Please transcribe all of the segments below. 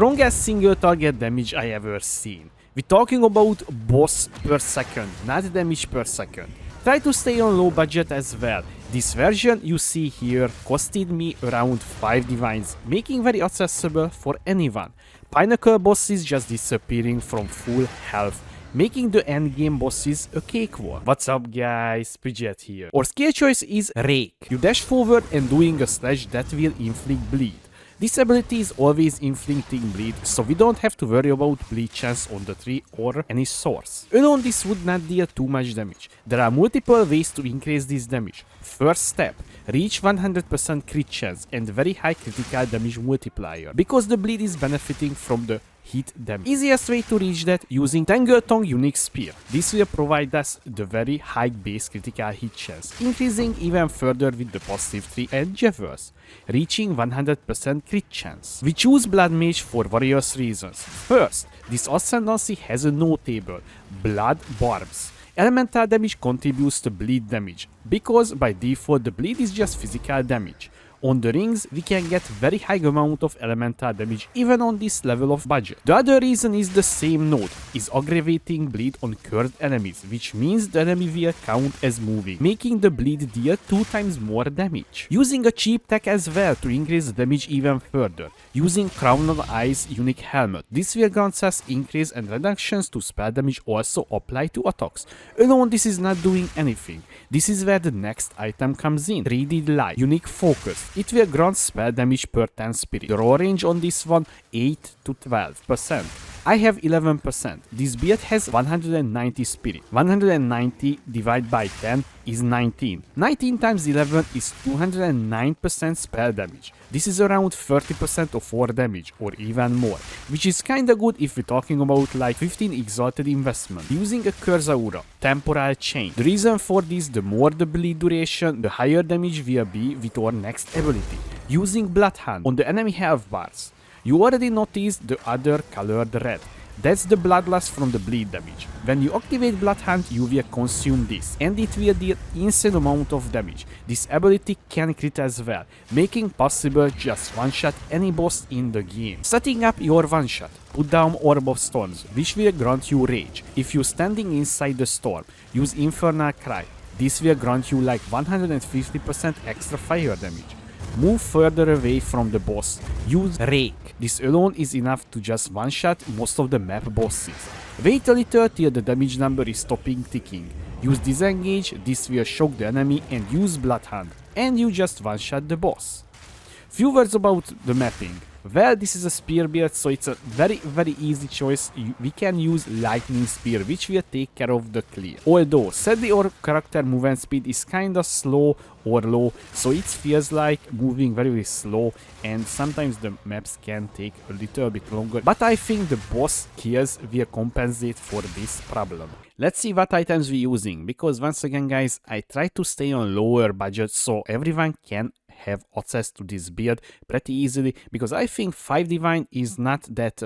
strongest single target damage I ever seen. We're talking about boss per second, not damage per second. Try to stay on low budget as well. This version you see here costed me around 5 divines, making very accessible for anyone. Pinnacle bosses just disappearing from full health, making the endgame bosses a cakewalk. What's up guys, Bridget here. Our skill choice is Rake. You dash forward and doing a slash that will inflict bleed. This ability is always inflicting bleed, so we don't have to worry about bleed chance on the tree or any source. Alone this would not deal too much damage. There are multiple ways to increase this damage. First step, reach 100% crit chance and very high critical damage multiplier, because the bleed is benefiting from the hit damage. Easiest way to reach that, using Tangletongue unique spear. This will provide us the very high base critical hit chance, increasing even further with the passive tree and Jevers, reaching 100% crit chance. We choose Blood Mage for various reasons. First, this Ascendancy has a notable blood barbs. Elemental damage contributes to bleed damage, because by default the bleed is just physical damage. On the rings, we can get very high amount of elemental damage even on this level of budget. The other reason is the same node, is aggravating bleed on cursed enemies, which means the enemy will count as moving, making the bleed deal 2 times more damage. Using a cheap tech as well to increase the damage even further, using Crown of Ice unique helmet. This will grant us increase and reductions to spell damage also apply to attacks. Alone this is not doing anything. This is where the next item comes in, 3D Light, unique focus. It will grant spell damage per 10 spirit. The raw range on this one 8 to 12%. I have 11%. This build has 190 spirit. 190 divided by 10 is 19. 19 times 11 is 209% spell damage. This is around 30% of war damage or even more, which is kinda good if we're talking about like 15 exalted investment. Using a Curse Aura, Temporal Chain. The reason for this, the more the bleed duration, the higher damage will be with our next ability. Using Bloodhound on the enemy health bars. You already noticed the other colored red. That's the bloodlust from the bleed damage. When you activate Bloodhound, you will consume this, and it will deal insane amount of damage. This ability can crit as well, making possible just one-shot any boss in the game. Setting up your one-shot, put down Orb of Storms, which will grant you rage. If you're standing inside the storm, use Infernal Cry. This will grant you like 150% extra fire damage. Move further away from the boss. Use Rake. This alone is enough to just one-shot most of the map bosses. Wait a little till the damage number is stopping ticking. Use Disengage, this will shock the enemy, and use Bloodhound. And you just one-shot the boss. Few words about the mapping. Well, this is a spear build, so it's a very easy choice. We can use Lightning Spear, which will take care of the clear. Although, sadly our character movement speed is kinda slow or low, so it feels like moving very slow, and sometimes the maps can take a little bit longer. But I think the boss kills will compensate for this problem. Let's see what items we're using, because once again guys, I try to stay on lower budget so everyone can have access to this build pretty easily, because I think 5 divine is not that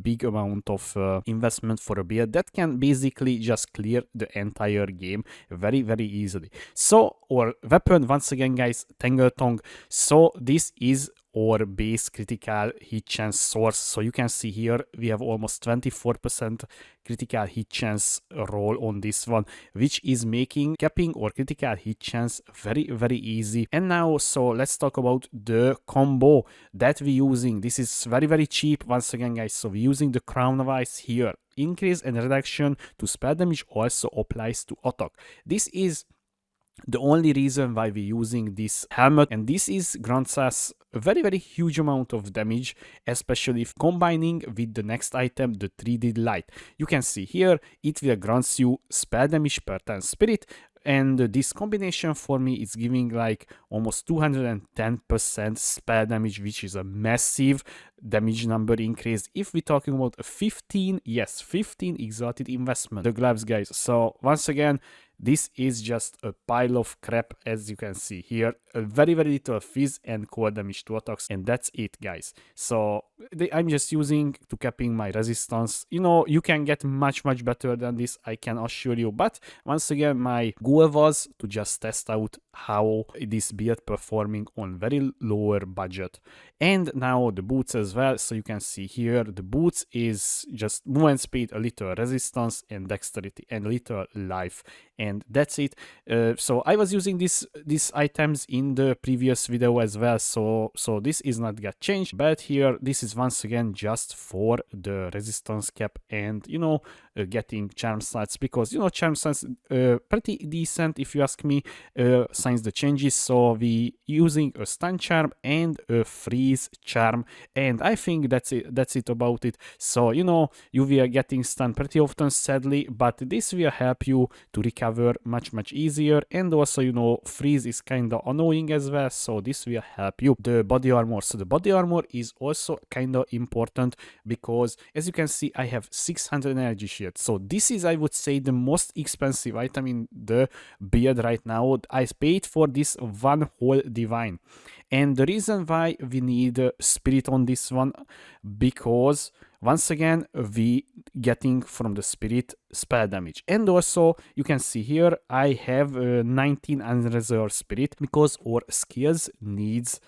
big amount of investment for a build that can basically just clear the entire game very easily. So our weapon, once again guys, Tangletongue. So this is our base critical hit chance source. So you can see here we have almost 24% critical hit chance roll on this one, which is making capping or critical hit chance very easy. And now, so let's talk about the combo that we're using. This is very cheap once again guys. So we're using the Crown of Ice here. Increase and reduction to spell damage also applies to attack. This is the only reason why we're using this helmet, and this is grants us a very huge amount of damage, especially if combining with the next item, the 3D Light. You can see here it will grants you spell damage per 10 spirit, and this combination for me is giving like almost 210% spell damage, which is a massive damage number increase if we're talking about a 15 exalted investment. The gloves guys, so once again this is just a pile of crap, as you can see here. A very little fizz and core damage to attacks, and that's it, guys. So I'm just using to capping my resistance. You know, you can get much better than this, I can assure you, but once again, my goal was to just test out how this build performing on very lower budget. And now the boots as well. So you can see here the boots is just movement speed, a little resistance and dexterity, and a little life, and that's it. So I was using these items in the previous video as well, so this is not got changed, but here this is once again just for the resistance cap and, you know, getting charm slots, because, you know, charm slots pretty decent if you ask me, since the changes. So we using a stun charm and a freeze charm, and I think that's it about it. So, you know, you will getting stunned pretty often, sadly, but this will help you to recover much easier, and also, you know, freeze is kind of annoying as well, so this will help you. The body armor, so the body armor is also kind of important, because as you can see I have 600 energy shield. So this is, I would say, the most expensive item in the build right now. I paid for this one whole divine, and the reason why we need spirit on this one, because once again we getting from the spirit spell damage, and also you can see here I have 19 unreserved spirit, because our skills needs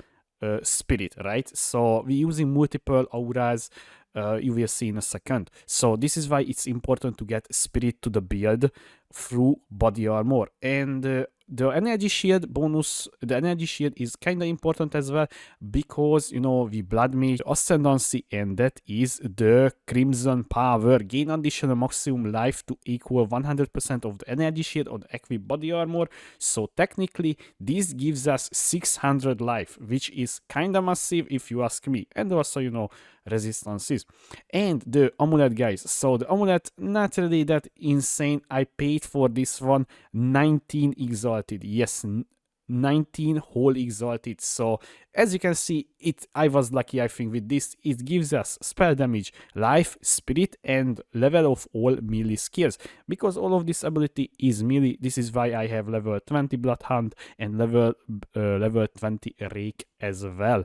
spirit, right? So we're using multiple auras, you will see in a second. So this is why it's important to get spirit to the build through body armor. And the energy shield bonus, the energy shield is kind of important as well, because, you know, we blood mage Ascendancy, and that is the crimson power. Gain additional maximum life to equal 100% of the energy shield on the equipped body armor. So technically this gives us 600 life, which is kind of massive if you ask me. And also, you know, resistances. And the amulet, guys, so the amulet, not really that insane. I paid for this one 19 exalted, yes, 19 whole exalted. So as you can see, I was lucky, I think, with this. It gives us spell damage, life, spirit, and level of all melee skills, because all of this ability is melee. This is why I have level 20 bloodhound and level 20 rake as well.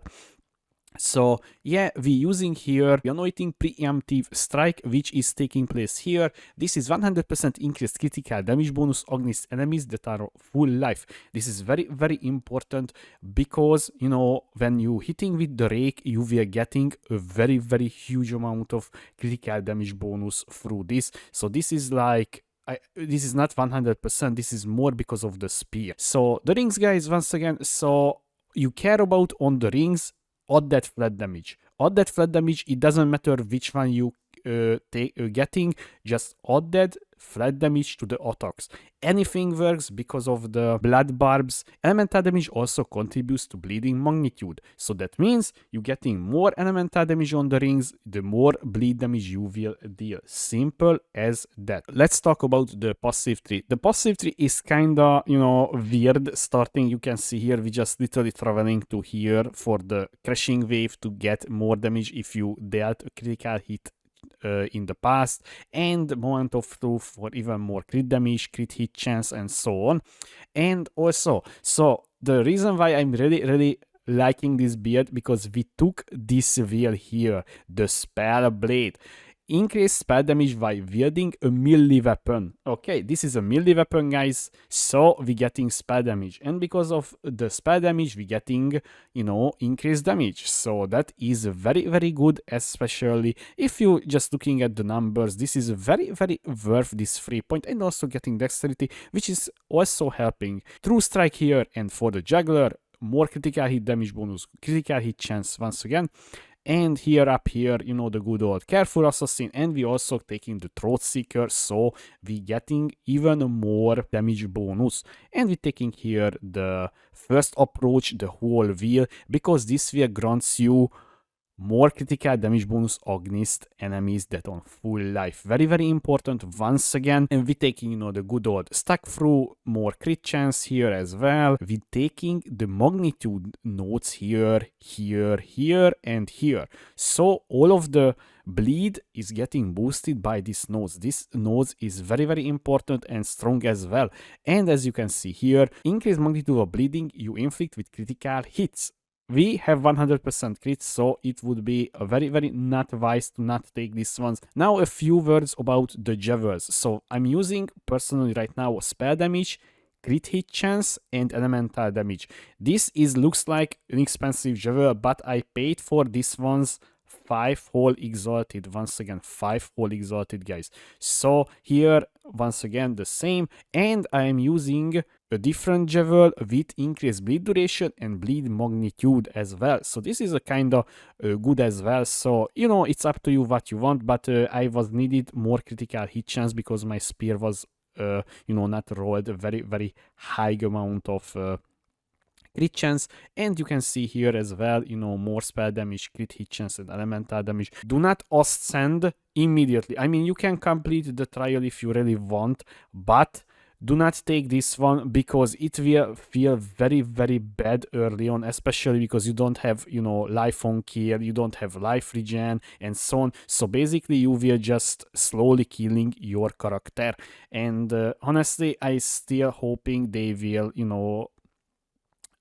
So yeah, we're using here the anointing preemptive strike, which is taking place here. This is 100% increased critical damage bonus against enemies that are full life. This is very important, because, you know, when you hitting with the rake, you will getting a very huge amount of critical damage bonus through this. So this is like, this is not 100%, this is more because of the spear. So the rings, guys, once again, so you care about on the rings, add that flat damage. Add that flat damage, it doesn't matter which one you getting, just add that flat damage to the attacks. Anything works because of the blood barbs. Elemental damage also contributes to bleeding magnitude, so that means you're getting more elemental damage on the rings, the more bleed damage you will deal. Simple as that. Let's talk about the passive tree. The passive tree is kinda, you know, weird starting. You can see here we just literally traveling to here for the crashing wave to get more damage if you dealt a critical hit in the past, and moment of truth for even more crit damage, crit hit chance, and so on. And also, so the reason why I'm really liking this build, because we took this wheel here, the spell blade. Increase spell damage by wielding a melee weapon. Okay, this is a melee weapon, guys, so we getting spell damage, and because of the spell damage we getting, you know, increased damage. So that is very good, especially if you just looking at the numbers. This is very worth this 3 point, and also getting dexterity, which is also helping. True strike here, and for the juggler, more critical hit damage bonus, critical hit chance once again. And here up here, you know, the good old Careful Assassin, and we also taking the Throat Seeker, so we getting even more damage bonus. And we taking here the first approach, the whole wheel, because this wheel grants you more critical damage bonus against enemies that on full life. Very, very important once again. And we taking, you know, the good old stack through, more crit chance here as well. We taking the magnitude nodes here, here, here, and here. So all of the bleed is getting boosted by these nodes. This nodes is very, very important and strong as well. And as you can see here, increased magnitude of bleeding you inflict with critical hits. We have 100% crit, so it would be a very, very not wise to not take these ones. Now a few words about the Javelins. So I'm using personally right now spell damage, crit hit chance, and elemental damage. This looks like an expensive Javelin, but I paid for these ones 5 whole exalted. Once again, 5 whole exalted, guys. So here once again the same, and I am using a different Javel with increased bleed duration and bleed magnitude as well. So this is a kind of good as well. So you know, it's up to you what you want, but I was needed more critical hit chance because my spear was you know, not rolled a very, very high amount of crit chance. And you can see here as well, you know, more spell damage, crit hit chance, and elemental damage. Do not ascend immediately. I mean, you can complete the trial if you really want, but do not take this one because it will feel very, very bad early on, especially because you don't have, you know, life on kill, you don't have life regen and so on. So basically you will just slowly killing your character. And honestly, I still hoping they will, you know,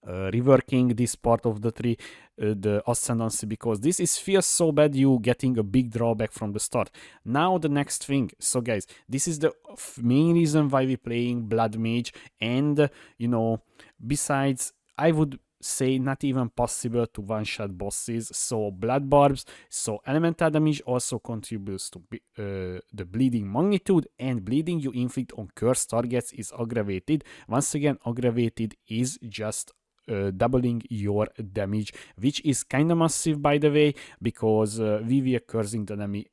reworking this part of the tree, the Ascendancy, because this feels so bad you getting a big drawback from the start. Now the next thing, so guys, this is the main reason why we playing Blood Mage, and you know, besides, I would say not even possible to one-shot bosses. So blood barbs, so elemental damage also contributes to the bleeding magnitude, and bleeding you inflict on cursed targets is aggravated. Once again, aggravated is just doubling your damage, which is kind of massive, by the way, because we were cursing the enemy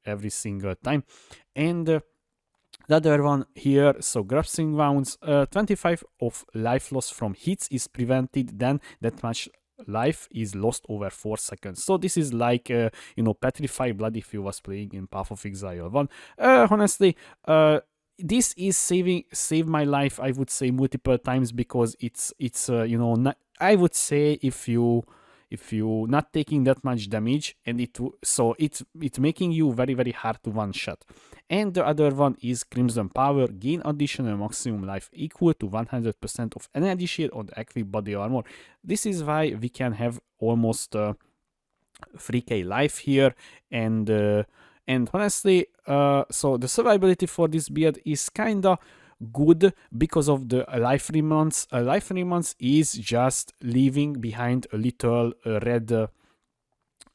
every single time. And the other one here, so grasping wounds, 25 of life loss from hits is prevented, then that much life is lost over 4 seconds. So this is like you know, petrify blood if you was playing in Path of Exile 1. Honestly, this is save my life, I would say, multiple times, because it's you know, not, I would say if you not taking that much damage, and it's making you very, very hard to one shot. And the other one is Crimson Power, gain additional maximum life equal to 100% of energy shield on the equipped body armor. This is why we can have almost 3k life here. And honestly, so the survivability for this build is kinda good because of the life remnants. Life remnants is just leaving behind a little red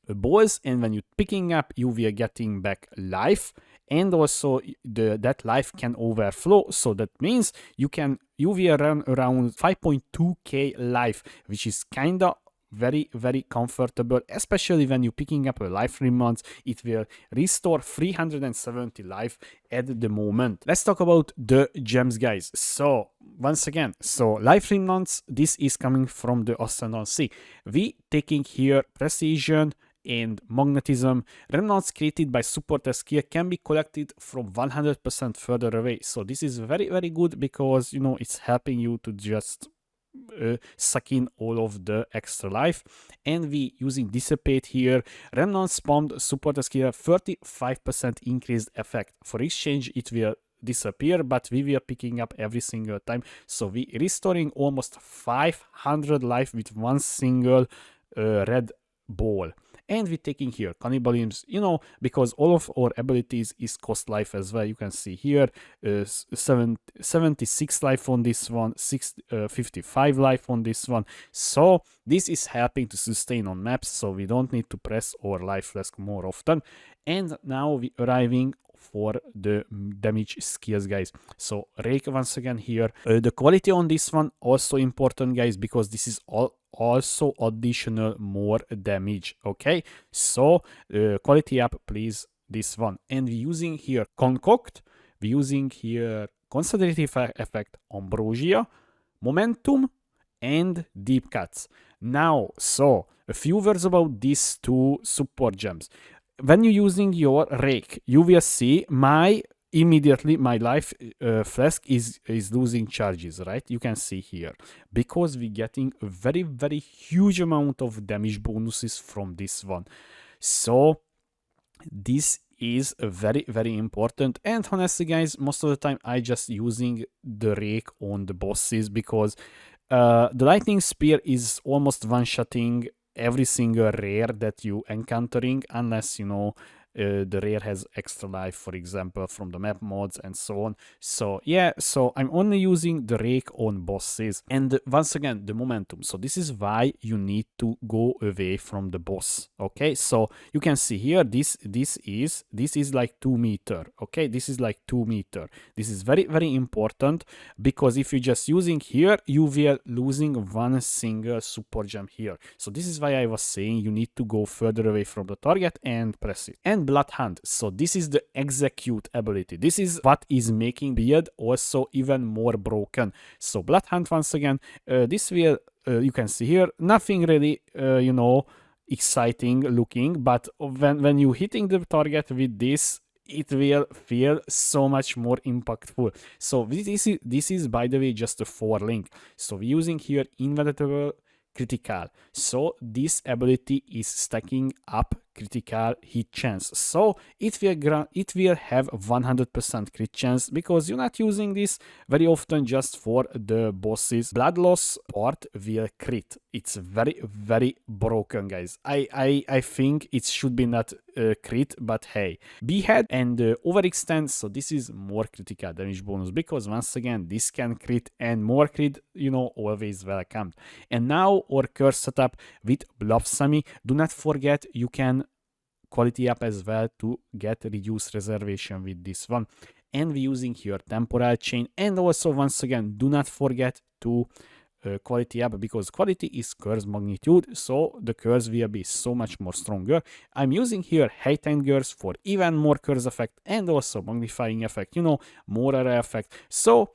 balls, and when you're picking up, you will getting back life, and also that life can overflow. So that means you will run around 5.2k life, which is kinda very, very comfortable, especially when you're picking up a life remnants. It will restore 370 life at the moment. Let's talk about the gems, guys. So once again, so life remnants, this is coming from the Ascendancy. We taking here precision and magnetism. Remnants created by supporter skill can be collected from 100% further away. So this is very, very good because, you know, it's helping you to just suck in all of the extra life. And we using dissipate here. Remnants spawned supporter skill 35% increased effect. For exchange it will disappear, but we were picking up every single time. So we restoring almost 500 life with one single red ball. And we're taking here cannibalism, you know, because all of our abilities is cost life as well. You can see here 76 life on this one, 55 life on this one. So this is helping to sustain on maps, so we don't need to press our life flask more often. And now we arriving for the damage skills, guys. So rake once again here. The quality on this one also important, guys, because this is also additional more damage. Okay, so quality up, please, this one. And we're using here concoct, we're using here concentrative effect, ambrosia, momentum, and deep cuts. Now, so a few words about these two support gems. When you're using your rake, you will see immediately my life flask is losing charges, right? You can see here, because we're getting a very huge amount of damage bonuses from this one. So this is very important. And honestly guys, most of the time I just using the rake on the bosses, because the lightning spear is almost one-shotting every single rare that you encountering, unless you know the rare has extra life, for example, from the map mods and so on. So yeah, so I'm only using the rake on bosses. And once again, the momentum. So this is why you need to go away from the boss. Okay, so you can see here, this is like 2 meter. Okay, this is like 2 meter. This is very important, because if you're just using here, you will losing one single support gem here. So this is why I was saying you need to go further away from the target and press it. And Blood Hunt, so this is the execute ability. This is what is making Beard also even more broken. So Blood Hunt, once again, this will you can see here, nothing really you know, exciting looking, but when you hitting the target with this, it will feel so much more impactful. So this is by the way just a 4 link. So we're using here inevitable critical. So this ability is stacking up critical hit chance. So it will have 100% crit chance, because you're not using this very often just for the bosses. Blood loss part will crit. It's very broken, guys. I think it should be not crit, but hey. Behead and overextend, so this is more critical damage bonus, because once again this can crit, and more crit, you know, always welcome. And now our curse setup with Blasphemy. Do not forget you can quality up as well to get reduced reservation with this one. And we're using here temporal chain, and also once again do not forget to quality up, because quality is curse magnitude, so the curse will be so much more stronger. I'm using here heightened curse for even more curse effect, and also magnifying effect, you know, more array effect. So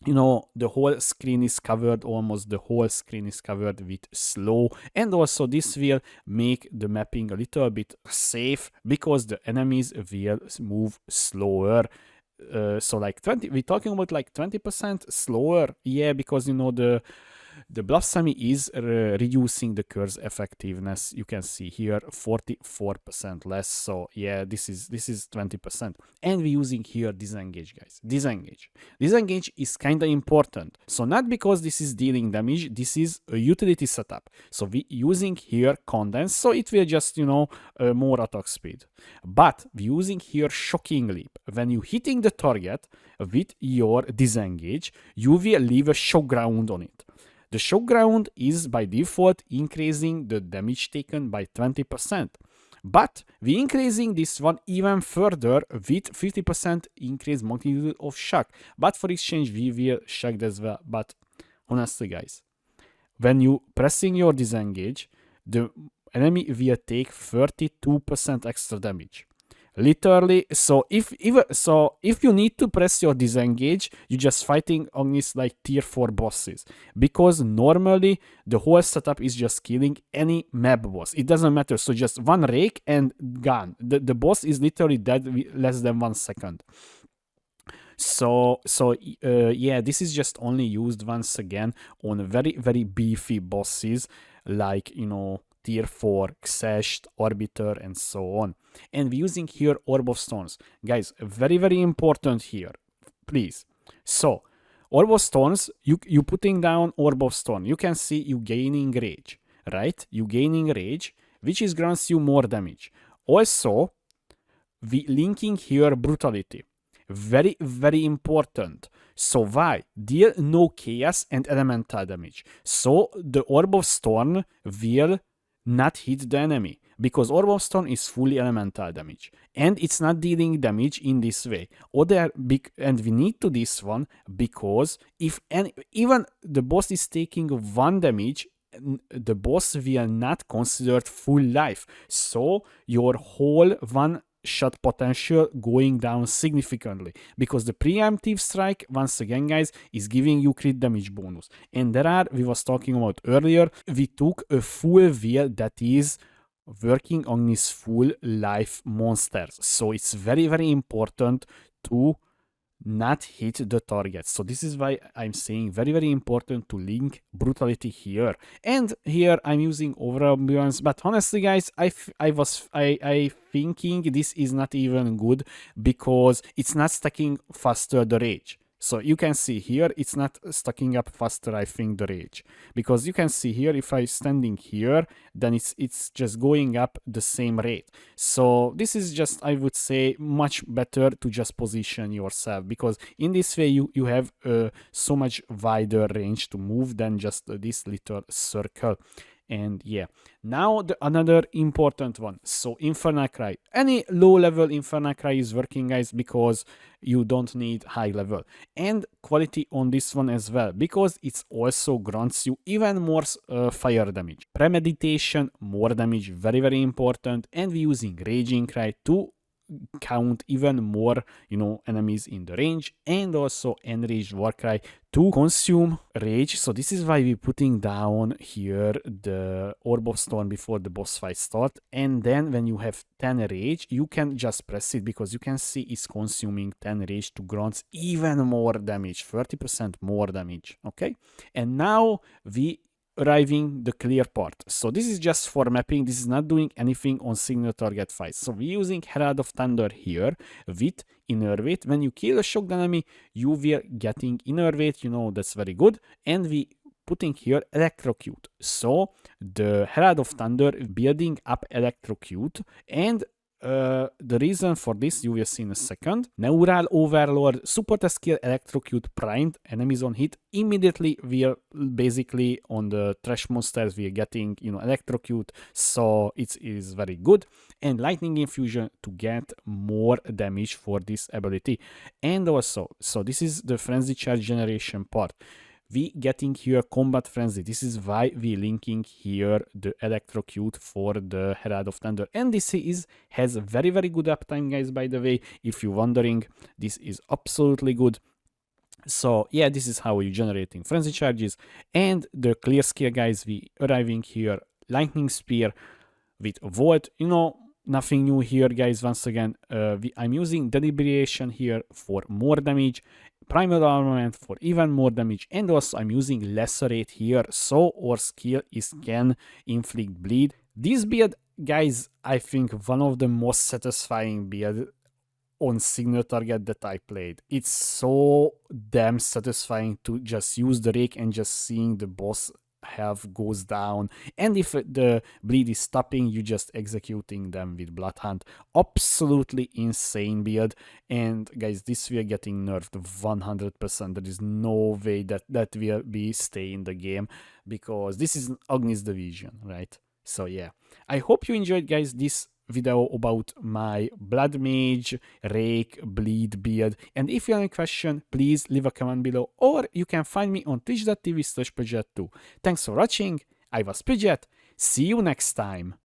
you know, the whole screen is covered, almost the whole screen is covered with slow. And also this will make the mapping a little bit safe, because the enemies will move slower. So like 20, we're talking about like 20% slower. Yeah, because you know the Blasphemy is reducing the curse effectiveness. You can see here 44% less. So yeah, this is 20%. And we're using here disengage, guys. Disengage is kind of important. So not because this is dealing damage, this is a utility setup. So we using here condense, so it will just, you know, more attack speed. But we're using here shocking leap. When you hitting the target with your disengage, you will leave a shock ground on it. The shock ground is by default increasing the damage taken by 20%. But we're increasing this one even further with 50% increased magnitude of shock. But for exchange, we will shock as well. But honestly, guys, when you pressing your disengage, the enemy will take 32% extra damage. Literally, so if you need to press your disengage, you're just fighting on this like tier 4 bosses, because normally the whole setup is just killing any map boss. It doesn't matter, so just one rake and gone. The boss is literally dead with less than 1 second. So yeah, this is just only used once again on very beefy bosses, like, you know, tier 4, Xesht, Orbiter, and so on. And we're using here Orb of Stones. Guys, very important here, please. So, Orb of Stones, you putting down Orb of Stone. You can see you gaining rage, right? You gaining rage, which is grants you more damage. Also, we linking here Brutality. Very important. So why? Deal no chaos and elemental damage. So the Orb of Stone will not hit the enemy, because Orb of Stone is fully elemental damage, and it's not dealing damage in this way. And we need to this one, because if even the boss is taking 1 damage, the boss will not consider full life. So your whole 1 shot potential going down significantly, because the preemptive strike, once again guys, is giving you crit damage bonus. And there are, we was talking about earlier, we took a full wheel that is working on his full life monsters, so it's very very important to not hit the target. So this is why I'm saying very very important to link brutality here. And here I'm using overambulance, but honestly guys, I thinking this is not even good, because it's not stacking faster the rage. So you can see here it's not stacking up faster, I think, the rage, because you can see here if I standing here, then it's just going up the same rate. So this is just, I would say, much better to just position yourself, because in this way you have so much wider range to move than just this little circle. And yeah, now another important one. So Infernal Cry, any low level Infernal Cry is working guys, because you don't need high level. And quality on this one as well, because it also grants you even more fire damage. Premeditation, more damage, very very important. And we're using Raging Cry to count even more, enemies in the range, and also Enraged Warcry to consume rage. So this is why we're putting down here the Orb of Storm before the boss fight start, and then when you have 10 rage, you can just press it, because you can see it's consuming 10 rage to grant even more damage, 30% more damage. Okay, and now we arriving the clear part. So this is just for mapping, this is not doing anything on single target fights. So we're using Herald of Thunder here with inner weight. When you kill a shocked enemy, you will getting inner weight, that's very good. And we putting here Electrocute. So the Herald of Thunder building up Electrocute, and the reason for this you will see in a second. Neural Overlord, support a skill Electrocute primed, enemies on hit immediately. We are basically on the trash monsters, we are getting Electrocute, so it is very good. And Lightning Infusion to get more damage for this ability. And also, so this is the Frenzy Charge generation part. We getting here Combat Frenzy. This is why we linking here the Electrocute for the Herald of Thunder. And this has a very very good uptime guys, by the way, if you're wondering, this is absolutely good. So yeah, this is how you're generating Frenzy Charges. And the clear skill guys, we arriving here Lightning Spear with Volt, nothing new here guys. Once again, I'm using Deliberation here for more damage, Primal Armament for even more damage, and also I'm using Lacerate here, so our skill can inflict bleed. This build guys, I think one of the most satisfying build on single target that I played. It's so damn satisfying to just use the rake and just seeing the boss health goes down, and if the bleed is stopping, you just executing them with Bloodhunt. Absolutely insane build. And guys, this we are getting nerfed 100%. There is no way that will be stay in the game, because this is Agnes Division, right? So yeah, I hope you enjoyed guys this video about my Blood Mage, Rake, Bleed build. And if you have any question, please leave a comment below, or you can find me on twitch.tv/Pidget2. Thanks for watching, I was Pidget, see you next time!